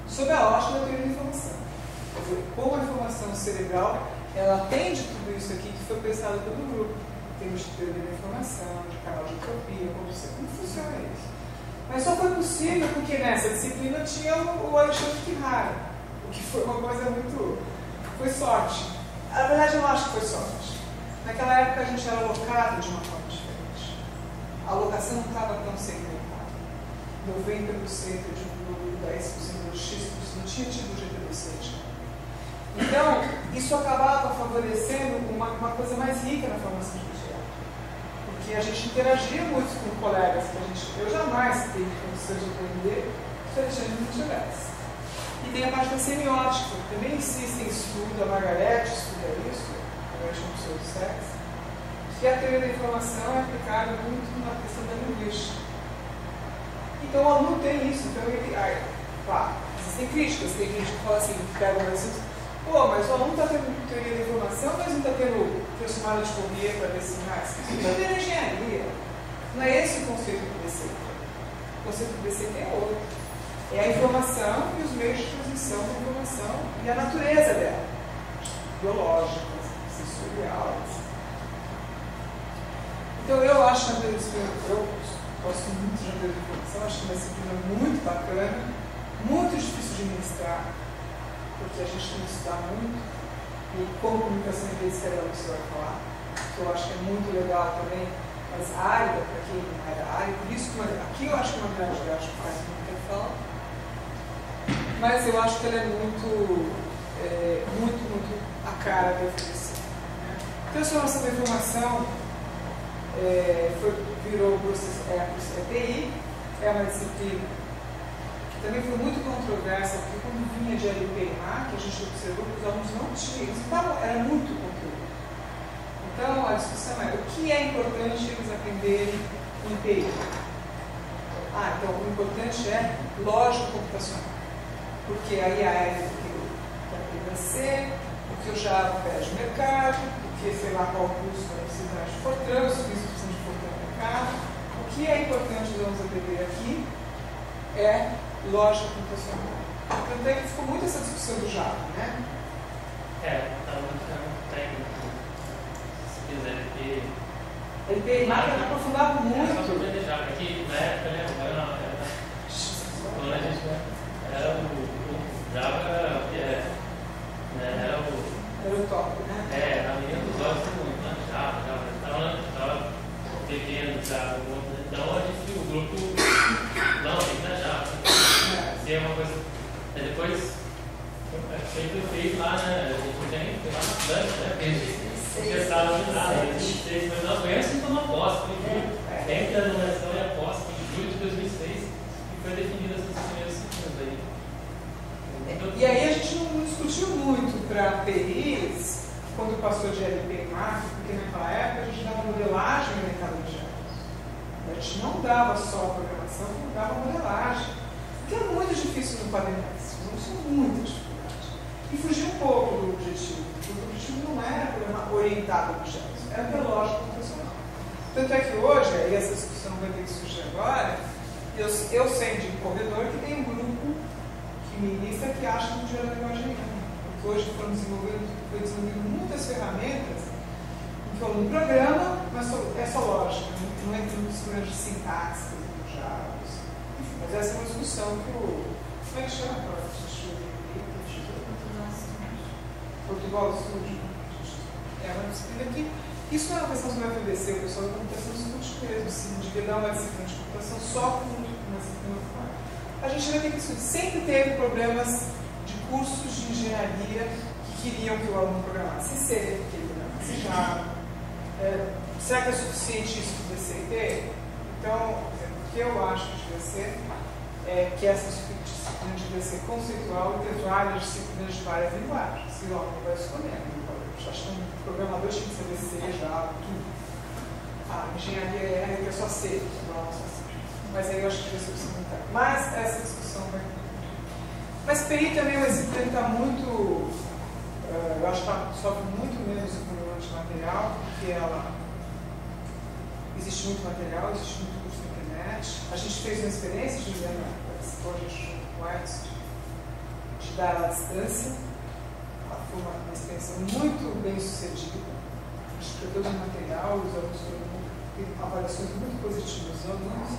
sob a ótica da teoria da informação. Quer dizer, como a informação cerebral, ela atende tudo isso aqui que foi pensado pelo grupo, em termos de teoria da informação, de canal de entropia, como funciona isso. Mas só foi possível porque nessa disciplina tinha o Alexandre Quirrara, o que foi uma coisa muito... foi sorte. Na verdade, eu não acho que foi sorte. Naquela época a gente era alocado de uma forma diferente. A alocação não estava tão segmentada. 90% de um grupo, 10% do X%, não tinha tido o GTD7. Então, isso acabava favorecendo uma coisa mais rica na formação de projeto. Porque a gente interagia muito com colegas que eu jamais teria condições de aprender se a Alexandre não tivesse. E tem a parte da semiótica, também insiste em estudo, a Margarete estuda isso, a Margarete é um professor de sexo, que a teoria da informação é aplicada muito na questão da linguística. Então o aluno tem isso, então ele. Claro, existem críticas, tem gente que fala assim, que pega um assunto, pô, mas o aluno está tendo teoria da informação, mas não está tendo transformada de Fourier para ver sinais. Isso é engenharia. Não é esse o conceito do BC. O conceito do BC é outro. É a informação e os meios de transmissão da informação e a natureza dela. Biológica, sensorial, etc. Então eu acho a eu gosto muito de teoria da informação, acho que é uma disciplina muito bacana, muito difícil de ministrar, porque a gente tem que estudar muito, e como comunicação em rede cerebral você vai falar, que eu acho que é muito legal também, mas árida para quem não é da área, por isso que aqui eu acho que uma grande acho que faz muita falta, mas eu acho que ela é muito a cara da oferecer. Né? Transformação da informação virou o processo TI, é uma disciplina que também foi muito controversa, porque quando vinha de LPMA, que a gente observou que os alunos não tinham, era muito conteúdo. Então a discussão é o que é importante eles aprenderem em TI. Então o importante é lógica computacional, porque aí a área do que o PVC, o que o Java pede mercado, o porque sei lá qual curso vai precisar de Fortran, os cursos precisam de Fortran para cá. O que é importante vamos aprender aqui é lógica computacional. Tanto é que ficou muito essa discussão do Java, né? Tá muito técnico. Se quiser, porque. Ele aprofundava muito. Só sobre o Java, aqui na época, né? Quando a gente era o Java, era o top, né? a menina dos olhos todo mundo, né? Java, estava bebendo, Java. Então a gente, o grupo, não, tem que dar Java. Se é uma coisa. Aí depois, a gente fez lá, né? A gente não tinha nem lá na planta, né? Porque a gente estava de nada. A gente fez, mas nós ganhamos sem tomar posse. Entre a numeração e a posse, em julho de 2006, e foi definida essas primeiras disciplinas aí. E aí a gente não discutiu muito para PIs, quando passou de LP e máquina, porque naquela época a gente dava modelagem orientada a objetos. A gente não dava só programação, como dava modelagem. Que é muito difícil no quadrinense, não são muitas dificuldades. E fugiu um pouco do objetivo, porque o objetivo não era programar orientado a objetos, era pela lógica computacional. Tanto é que hoje, e essa discussão vai ter que surgir agora, eu sei de um corredor que tem um grupo que ministra que acha que não tinha linguagem nenhuma. Porque hoje foi desenvolvendo muitas ferramentas em que eu não programa, mas é só lógica, não entra nos problemas de sintaxe, já. Mas essa é uma discussão que o... Como é que chama agora? Portugal Studio. É uma disciplina que... Isso não é uma questão que vai acontecer, o pessoal da computação discute mesmo, assim, devia dar uma disciplina de computação só com uma disciplina formal. A gente vai ter que discutir. Sempre teve problemas de cursos de engenharia que queriam que o aluno programasse C, que ele programasse Java. Será que é suficiente isso para o DCT? Então, o que eu acho que devia ser que essa disciplina devia ser conceitual e ter várias disciplinas de várias linguagens. Se o aluno vai escolhendo. Acho que um programador tinha que saber C, Java, tudo. A engenharia é só C, mas aí eu acho que devia ser possibilitar. Mas essa discussão vai. Mas PI também é uma disciplina que está muito. Eu acho que sofre muito menos o problema de material, porque ela. Existe muito material, existe muito curso na internet. A gente fez uma experiência, Juliana participou, a gente junto com o Edson, de dar à distância. Foi uma experiência muito bem sucedida. A gente pegou todo o material, os alunos têm avaliações muito positivas dos alunos.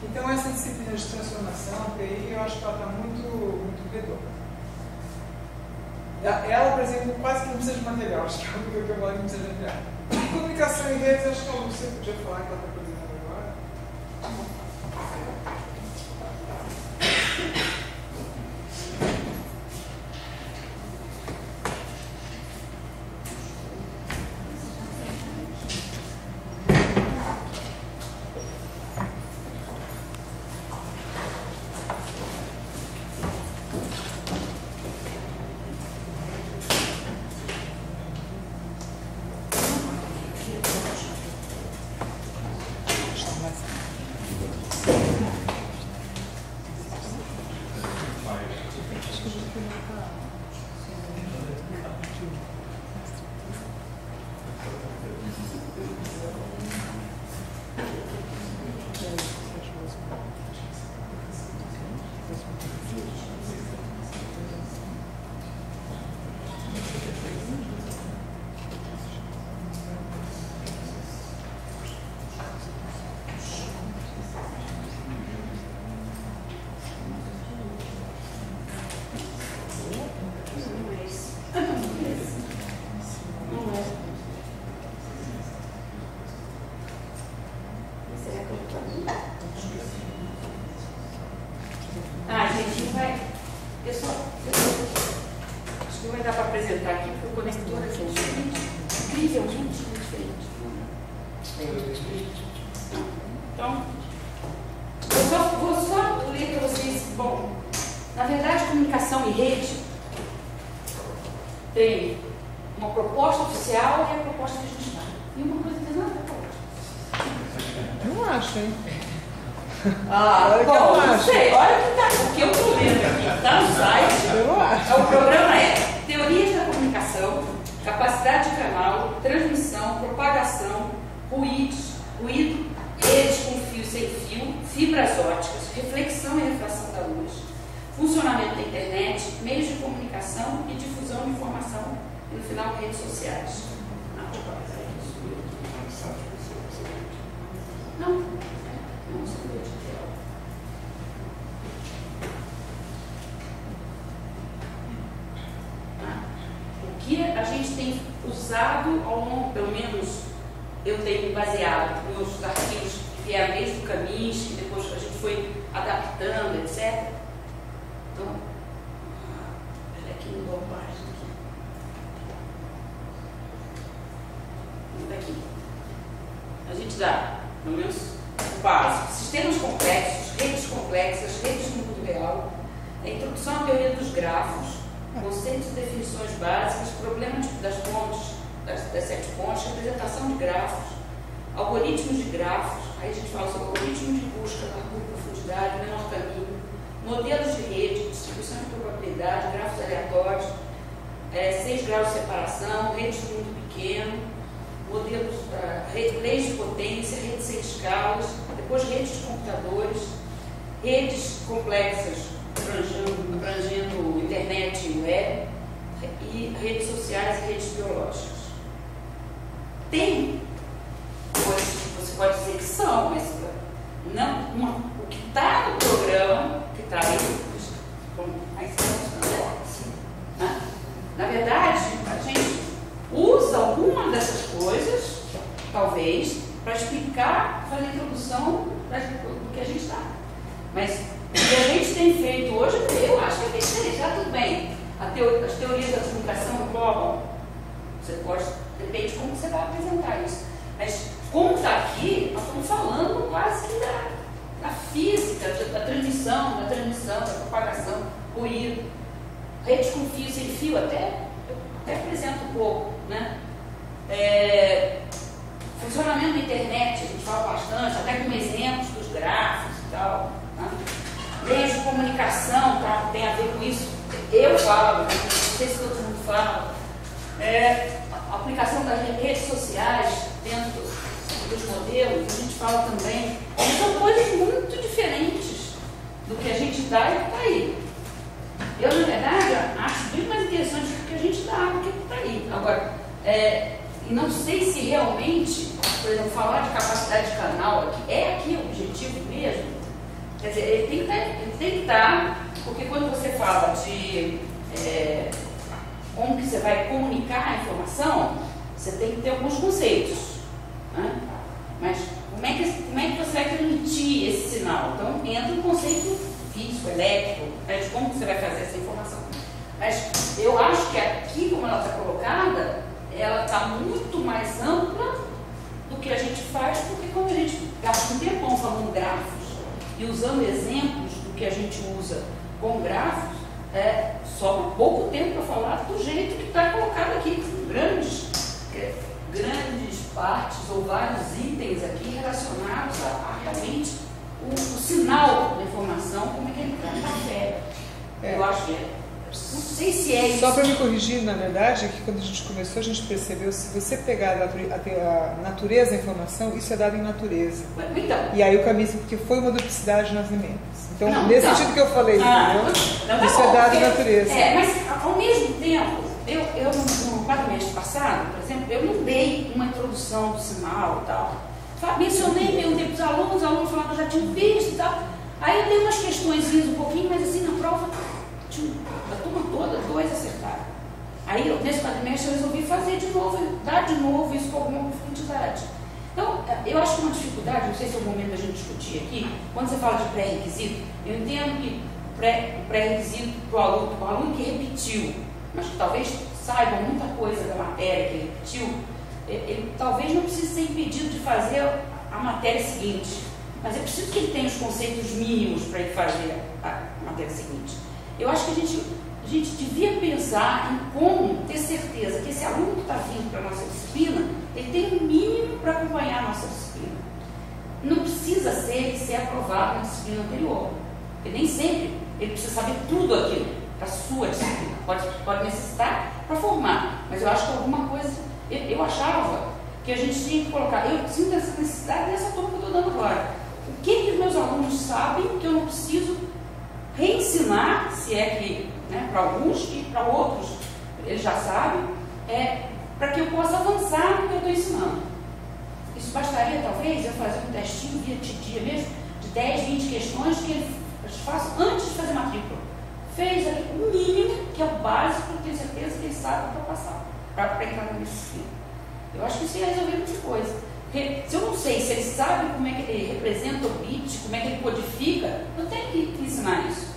Então, essa disciplina de transformação, PI, eu acho que ela está muito redonda. Ela, por exemplo, quase que não precisa de material, acho que é o que eu falo que não precisa de material. Comunicação em redes, acho que a Lúcia podia falar que ela está produzindo agora. capacidade de canal, transmissão, propagação, ruído, redes com fio e sem fio, fibras ópticas, reflexão e refração da luz, funcionamento da internet, meios de comunicação e difusão de informação, e no final, redes sociais. Não sabia de tela. O que a gente tem usado ao longo, pelo menos eu tenho baseado nos arquivos que vieram desde o Camis, que depois a gente foi adaptando, etc. Então, olha aqui no bom página aqui. Daqui. A gente dá, pelo menos, o básico. Sistemas complexos, redes do mundo real, a introdução à teoria dos grafos, conceitos e definições básicas, problemas das pontes, das 7 pontes, representação de grafos, algoritmos de grafos, aí a gente fala sobre algoritmos de busca, largura, profundidade, menor caminho, modelos de rede, distribuição de probabilidade, grafos aleatórios, 6 graus de separação, redes de mundo pequeno, modelos, leis de potência, redes sem escalas, depois redes de computadores, redes complexas, abrangendo internet e web, e redes sociais e redes biológicas. Tem coisas que você pode dizer que são, mas não, o que está no programa, que está aí, na verdade, a gente usa alguma dessas coisas, talvez, para explicar, fazer a introdução do que a gente está. Mas o que a gente tem feito hoje, eu acho que é diferente. Está tudo bem. As teorias da comunicação englobam. Você pode, depende de como você vai apresentar isso. Mas como está aqui, nós estamos falando quase que da física, da transmissão, da propagação, ruído, redes com fio sem fio, até apresenta um pouco, né? Funcionamento da internet, a gente fala bastante, até com exemplos dos grafos e tal, né? Meios de comunicação, tá? Tem a ver com isso. Eu falo, não sei se todo mundo fala, a aplicação das redes sociais dentro dos modelos, a gente fala também, são coisas muito diferentes do que a gente dá e está aí. Eu, na verdade, acho bem mais interessante do que a gente dá do que está aí. Agora, e não sei se realmente, por exemplo, falar de capacidade de canal aqui o objetivo mesmo. Quer dizer, ele tem que estar, porque quando você fala de como que você vai comunicar a informação, você tem que ter alguns conceitos, né? Mas como é que você vai transmitir esse sinal? Então, entra um conceito físico, elétrico, né, de como você vai fazer essa informação. Mas eu acho que aqui, como ela está colocada, ela está muito mais ampla do que a gente faz, porque quando a gente gasta um tempão falando grafos e usando exemplos do que a gente usa com grafos, sobra pouco tempo para falar do jeito que está colocado aqui, com grandes partes ou vários itens aqui relacionados a realmente o sinal da informação, como é que ele está na matéria. Eu acho que não sei se é isso. Só para me corrigir, na verdade, é que quando a gente começou, a gente percebeu, se você pegar a natureza da informação, isso é dado em natureza. Então, e aí o caminho, porque foi uma duplicidade nas elementos. Então, nesse sentido que eu falei, entendeu? Isso é dado em natureza. Mas, ao mesmo tempo, eu no quadrimestre passado, por exemplo, eu não dei uma introdução do sinal e tal. Mencionei meio tempo os alunos falaram que eu já tinham visto e tal. Aí eu dei umas questõezinhas um pouquinho, mas assim, na prova, a turma toda, 2 acertaram. Aí, nesse quadrimestre, eu resolvi fazer de novo, dar de novo isso com alguma profundidade. Então, eu acho que uma dificuldade, não sei se é o momento da gente discutir aqui, quando você fala de pré-requisito, eu entendo que o pré-requisito para o aluno que repetiu, mas que talvez saiba muita coisa da matéria que ele repetiu, ele talvez não precise ser impedido de fazer a matéria seguinte, mas é preciso que ele tenha os conceitos mínimos para ele fazer a matéria seguinte. Eu acho que a gente devia pensar em como ter certeza que esse aluno que está vindo para a nossa disciplina, ele tem um mínimo para acompanhar a nossa disciplina. Não precisa ser aprovado na disciplina anterior, porque nem sempre ele precisa saber tudo aquilo para a sua disciplina. Pode necessitar para formar, mas eu acho que alguma coisa, eu achava que a gente tinha que colocar, eu sinto essa necessidade dessa turma que eu estou dando agora. O que os meus alunos sabem que eu não preciso reensinar, se é que, né, para alguns e para outros eles já sabem, para que eu possa avançar no que eu estou ensinando. Isso bastaria, talvez, eu fazer um testinho via dia mesmo, de 10, 20 questões que eles façam antes de fazer matrícula. Fez ali o mínimo, que é o básico, eu tenho certeza que eles sabem para passar, para entrar na disciplina. Eu acho que isso ia resolver muita coisa. Porque se eu não sei se ele sabe como é que ele representa o bit, como é que ele codifica, eu tenho que ensinar isso.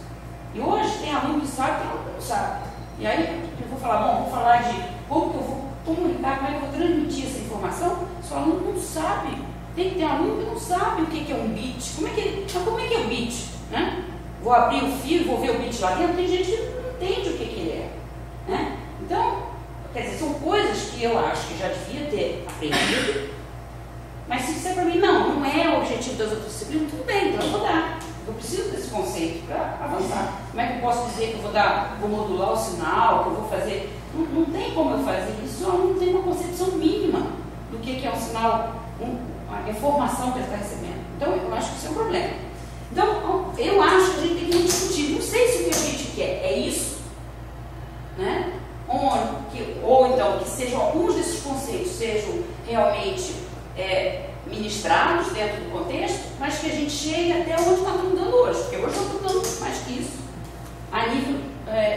E hoje tem aluno que sabe, tem aluno que não sabe. E aí eu vou falar, vou falar de como que eu vou comunicar, como é que eu vou transmitir essa informação, se o aluno não sabe. Tem que ter aluno que não sabe o que é um bit, como é que é o bit, né? Vou abrir o fio, vou ver o bit lá dentro, tem gente que não entende o que ele é, né? Então, quer dizer, são coisas que eu acho que já devia ter aprendido, mas se disser para mim, não é o objetivo das outras disciplinas, tudo bem, então eu vou dar. Eu preciso desse conceito para avançar. Como é que eu posso dizer que eu vou modular o sinal, que eu vou fazer? Não tem como eu fazer isso, eu não tenho uma concepção mínima do que é um sinal, a informação que ele está recebendo. Então, eu acho que isso é um problema. Então, eu acho que a gente tem que discutir. Não sei se o que a gente quer é isso, né? Ou então, que sejam alguns desses conceitos sejam realmente ministrados dentro do contexto, mas que a gente chegue até onde nós estamos dando hoje, porque hoje nós estamos dando mais que isso, a nível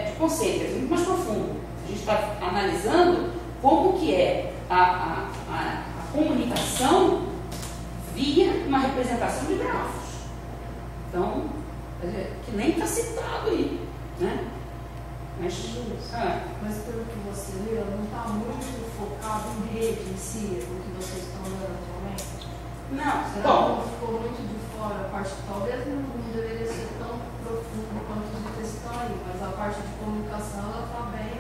de conceito, é muito mais profundo. A gente está analisando como que é a comunicação via uma representação de grafos. Então, que nem está citado aí, né? Mas pelo que você leu, não está muito focado em rede em si, o que vocês estão lendo atualmente? Não, ficou muito de fora a parte, talvez não deveria ser tão profundo quanto os que estão aí, mas a parte de comunicação ela está bem.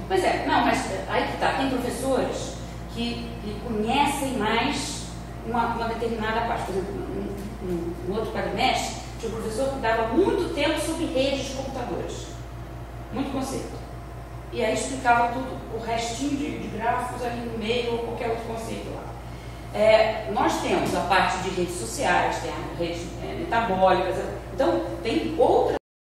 Pois mas aí que está, tem professores que conhecem mais uma determinada parte. Por exemplo, no outro quadrimestre, tinha um professor que dava muito tempo sobre redes de computadores, muito conceito. E aí explicava tudo, o restinho de grafos ali no meio, ou qualquer outro conceito lá. Nós temos a parte de redes sociais, tem a rede metabólicas, então tem outras